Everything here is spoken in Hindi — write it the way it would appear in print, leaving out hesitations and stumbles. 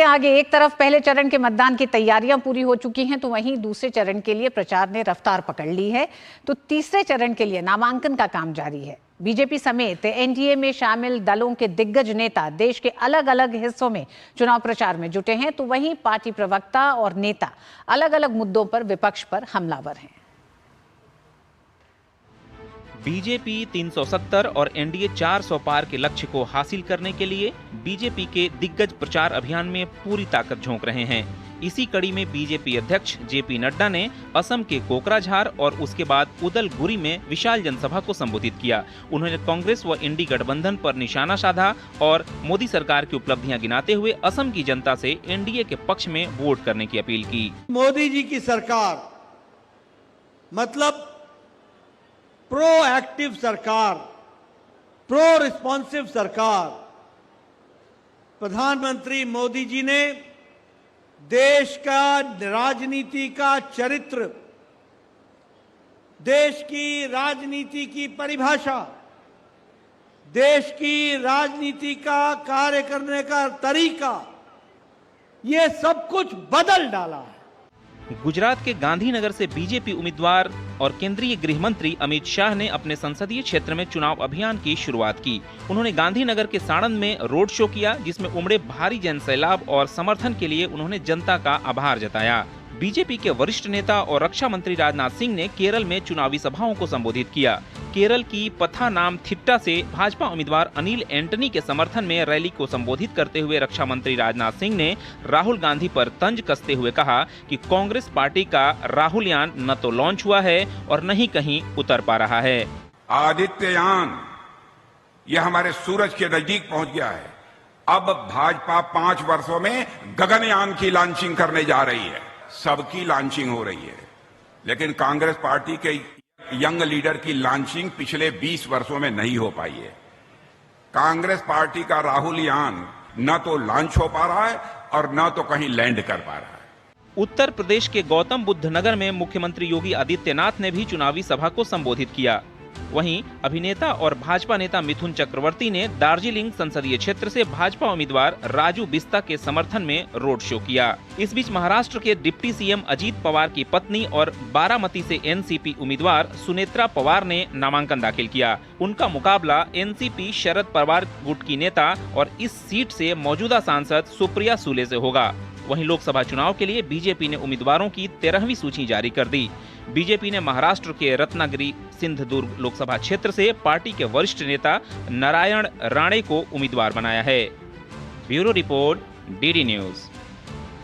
आगे एक तरफ पहले चरण के मतदान की तैयारियां पूरी हो चुकी हैं, तो वहीं दूसरे चरण के लिए प्रचार ने रफ्तार पकड़ ली है। तो तीसरे चरण के लिए नामांकन का काम जारी है। बीजेपी समेत एनडीए में शामिल दलों के दिग्गज नेता देश के अलग अलग हिस्सों में चुनाव प्रचार में जुटे हैं, तो वहीं पार्टी प्रवक्ता और नेता अलग अलग मुद्दों पर विपक्ष पर हमलावर हैं। बीजेपी 370 और एनडीए 400 पार के लक्ष्य को हासिल करने के लिए बीजेपी के दिग्गज प्रचार अभियान में पूरी ताकत झोंक रहे हैं। इसी कड़ी में बीजेपी अध्यक्ष जेपी नड्डा ने असम के कोकराझार और उसके बाद उदलगुरी में विशाल जनसभा को संबोधित किया। उन्होंने कांग्रेस व इंडी गठबंधन पर निशाना साधा और मोदी सरकार की उपलब्धियां गिनाते हुए असम की जनता से एनडीए के पक्ष में वोट करने की अपील की। मोदी जी की सरकार मतलब प्रोएक्टिव सरकार, प्रो रिस्पॉन्सिव सरकार। प्रधानमंत्री मोदी जी ने देश का राजनीति का चरित्र, देश की राजनीति की परिभाषा, देश की राजनीति का कार्य करने का तरीका, ये सब कुछ बदल डाला है। गुजरात के गांधीनगर से बीजेपी उम्मीदवार और केंद्रीय गृह मंत्री अमित शाह ने अपने संसदीय क्षेत्र में चुनाव अभियान की शुरुआत की। उन्होंने गांधीनगर के साणंद में रोड शो किया, जिसमें उमड़े भारी जन सैलाब और समर्थन के लिए उन्होंने जनता का आभार जताया। बीजेपी के वरिष्ठ नेता और रक्षा मंत्री राजनाथ सिंह ने केरल में चुनावी सभाओं को संबोधित किया। केरल की पथानामथिट्टा से भाजपा उम्मीदवार अनिल एंटनी के समर्थन में रैली को संबोधित करते हुए रक्षा मंत्री राजनाथ सिंह ने राहुल गांधी पर तंज कसते हुए कहा कि कांग्रेस पार्टी का राहुलयान न तो लॉन्च हुआ है और न ही कहीं उतर पा रहा है। आदित्ययान यह हमारे सूरज के नजदीक पहुंच गया है। अब भाजपा 5 वर्षों में गगनयान की लॉन्चिंग करने जा रही है। सबकी लॉन्चिंग हो रही है, लेकिन कांग्रेस पार्टी के यंग लीडर की लॉन्चिंग पिछले 20 वर्षों में नहीं हो पाई है। कांग्रेस पार्टी का राहुल यान न तो लॉन्च हो पा रहा है और न तो कहीं लैंड कर पा रहा है। उत्तर प्रदेश के गौतम बुद्ध नगर में मुख्यमंत्री योगी आदित्यनाथ ने भी चुनावी सभा को संबोधित किया। वहीं अभिनेता और भाजपा नेता मिथुन चक्रवर्ती ने दार्जिलिंग संसदीय क्षेत्र से भाजपा उम्मीदवार राजू बिस्ता के समर्थन में रोड शो किया। इस बीच महाराष्ट्र के डिप्टी सीएम अजीत पवार की पत्नी और बारामती से एनसीपी उम्मीदवार सुनेत्रा पवार ने नामांकन दाखिल किया। उनका मुकाबला एनसीपी शरद पवार गुट की नेता और इस सीट से मौजूदा सांसद सुप्रिया सुले से होगा। वहीं लोकसभा चुनाव के लिए बीजेपी ने उम्मीदवारों की 13वीं सूची जारी कर दी। बीजेपी ने महाराष्ट्र के रत्नागिरी सिंधुदुर्ग लोकसभा क्षेत्र से पार्टी के वरिष्ठ नेता नारायण राणे को उम्मीदवार बनाया है। Bureau report, DD news.